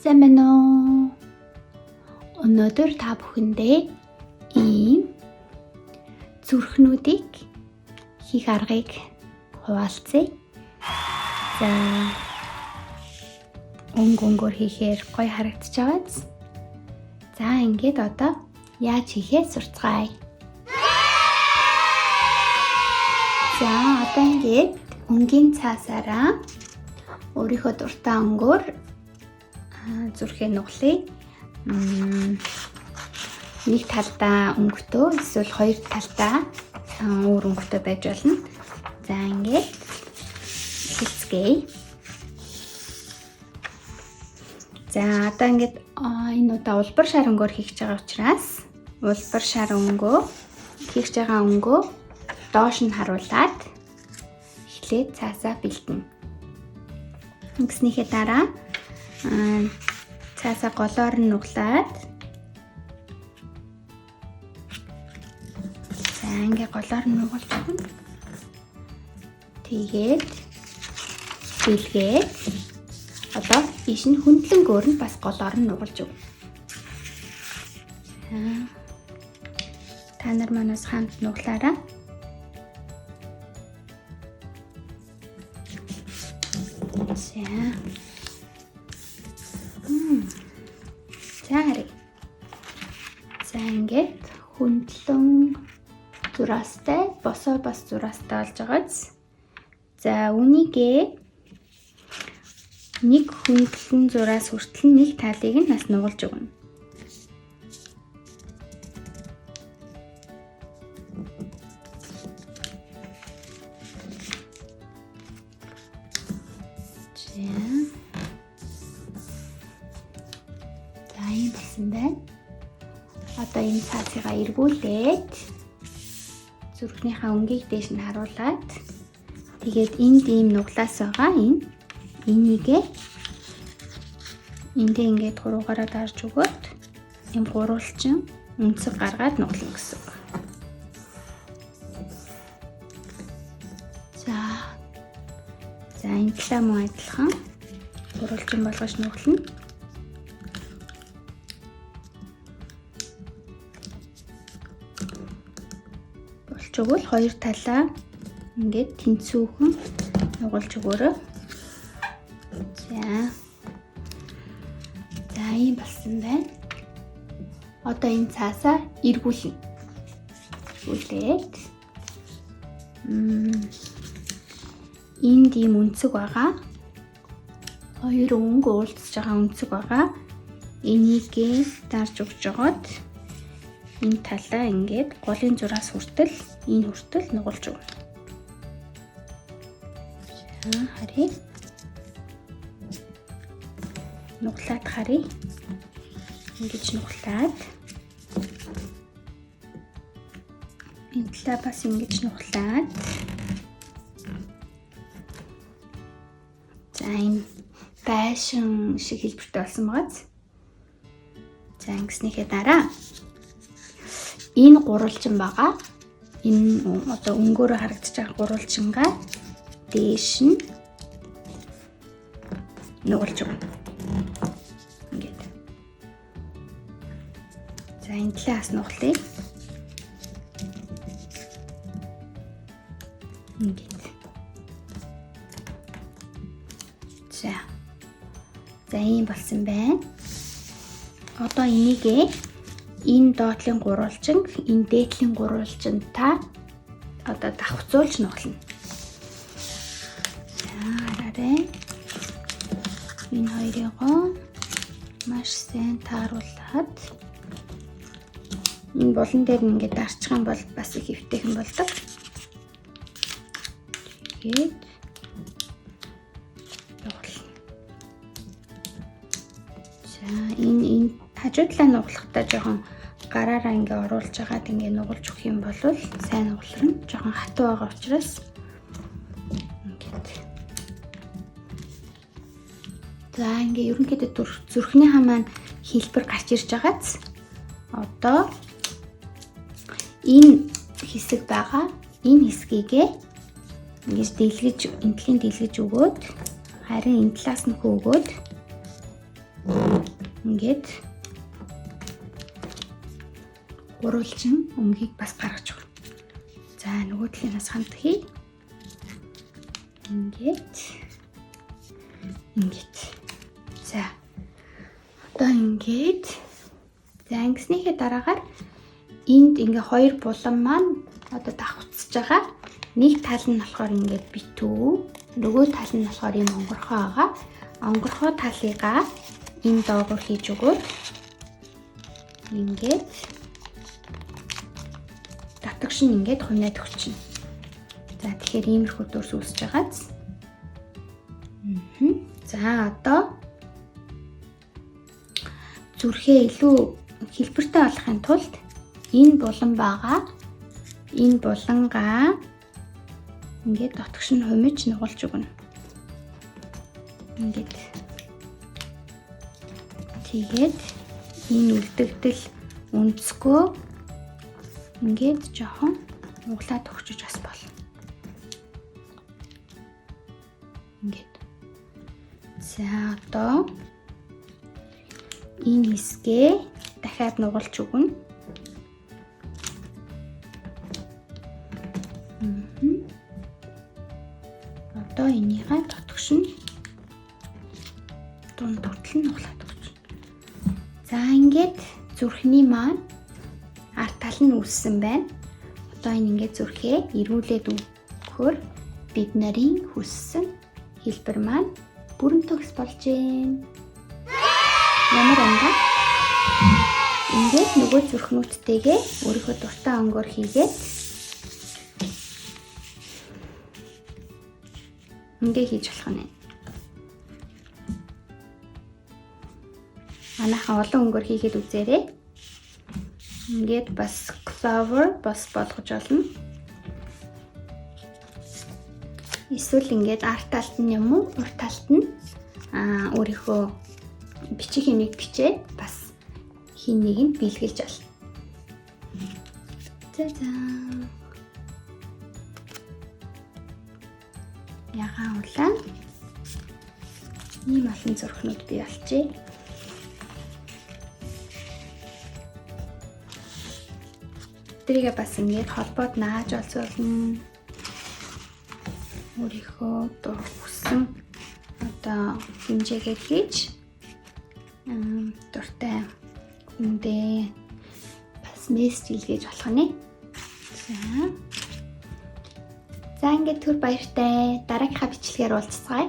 Сайн байна уу? Өнөөдөр та бүхэндээ ийм зүрхнүүдийг хийх аргыг хуваалцъя. За өнгөөр хийхээр гоё харагдаж байгааз. За ингээд одоо яаж хийхээ сурцгаая. За одоо ингээд өнгийн цаасаараа өөрийнхөө дуртай өнгөөр зүрхээ нуглая. Нэг талдаа өнгөтэй эсвэл хоёр талдаа өөр өнгөтэй байж болно. За ингээд хэлцгээе. За одоо ингээд энэ удаа улбар шар өнгөөр хийх гэж байгаа учраас улбар шар өнгөө хийх гэж байгаа өнгөө доош нь харуулад эхлээд цаасаа бэлтэнэ. Ингэснийхээ дараа цаасаа голоор нь нуглаад за ингээ голоор нь нугалж өгнө. Тэгээд бэлгээд одоо ийш нь хөндлөнгөөр нь бас голоор нь нугалж өгнө. Та нар манаас хамт нуглаараа. За ингээд хөндлөн зураастай босоо бас зураастай болж байгааз. За үнийгээ нэг хөндлөн зураас хүртэл нэг талыг нь бас нугалж өгнө. За ийм болсон байна. Одоо энэ цаасыгаа эргүүлээд зүрхнийхээ өнгийг дээш нь харуулад тэгээд энд ийм нуглаас байгаа энийгээ эндээ ингээд гуруугаараа дарж өгөөд ийм гурвалжин өнцөг гаргаад нуглана гэсэн үг. За энэ талаа мөн адилхан гурвалжин болгож нуглана. Тэгвэл хоёр талаа ингээд тэнцүүхэн нугалж өгөөрэй. За ийм болсон байна. Одоо энэ цаасаа эргүүлнэ. Эргүүлээд энд ийм өнцөг байгаа. Хоёр өнгө уулзж байгаа өнцөг байгаа. Энийгээ дарж өгч жогоод энэ талаа ингээд голын зураас хүртэл энэ хүртэл нугалж өгнө. За харъя. Нуглаад харъя. Ингэж нуглаад энэ талаа бас ингэж нуглаад за энэ байшин шиг хэлбэртэй болсон байгааз. За ингэснийхээ дараа энэ гурвалжин байгаа. Энэ одоо өнгөөрөө харагдаж байгаа гурвалжингаа дээш нь нугалж өгнө. Ингээд. За энэ талаас нуглая. Ингээд. За ийм болсон байна. Одоо энийгээ энэ доотлын гурвалжин, энэ дээдлийн гурвалжинтай одоо давхцуулж нуглана. За хараарай. Энэ хоёрыгоо маш сайн тааруулаад энэ болон дээр ингээд дарчих юм бол бас их хэвтэйхэн болдог. Тэгээд нуглана. За энэ хажуу талаа нуглахдаа жоохон гараараа ингээ оруулж хагаад ингээ нугалж өгөх юм бол сайн нугалрна. Жоохон хатуу байгаа учраас ингээд. За ингээ ерөнхийдөө зүрхнийхаа маань хэлбэр гарч ирж байгааз одоо энэ хэсэг байгаа. Энэ хэсгийгээ ингэж дэлгэж, энтлийн дэлгэж өгөөд харин энэ талаас нь хөөгөөд ингээд гурвалжин өмгийг бас гаргаж өгнө. За нөгөө талынаас хандхий. Ингээд. За. Одоо ингээд. За ингэснийхээ дараагаар энд ингээ хоёр булан маань одоо давхцаж байгаа. Нэг тал нь болохоор ингээд битүү, нөгөө тал нь болохоор юм онгорхоо байгаа. Онгорхоо талыгаа энэ доогуур хийж өгөөд ингээд татагш нь ингээд хунаад өгчихнө. За тэгэхээр иймэрхүү дүрс үүсэж байгааз. За одоо зүрхээ илүү хэлбэртэй болгохын тулд энэ булан байгаа. Энэ булангаа ингээд дотгош нь хумиж нугалж өгнө. Ингээд. Тэгээд энэ үлдэгдэл өнцгөө ингээд жоохон углаад өгчөж бас болно. Ингээд. За одоо энэ хэсгээ дахиад нугалж өгнө. Одоо энийгээ дотгош нь дунд хүртэл нуглаад өгч. За ингээд зүрхний маань арт тал нь үүссэн байна. Одоо энэ ингээд зүрхээ эргүүлээд өгөхөөр бид нарын хүссэн хэлбэр маань бүрэн төгс болжээ. Ямар амга? Ингээд нөгөө зүрхнүүдтэйгээ өөрийнхөө дуртай онгоор хийгээд ингээд хийж болох нь. Манайхан олон өнгөөр хийгээд үзээрэй. Ингээд бас clover бас болгож олно. Эсвэл ингээд арт талд нь юм уу, урт талд нь өөрийнхөө бичих юмыг бичээд бас хин нэг нь бэлгэлж олно. За. Ягаан улаан ийм олон зүрхнүүд бий болжээ. Тэрийг бас ингээд холбоод нааж олзуулна. Өөрийнхөө хүссэн одоо хэмжээгээр хийж дуртай хүндээ бас мессеж илгээж болох нь. За ингээд түр баяртай. Дараагийнхаа бичлэгээр уулзцгаая.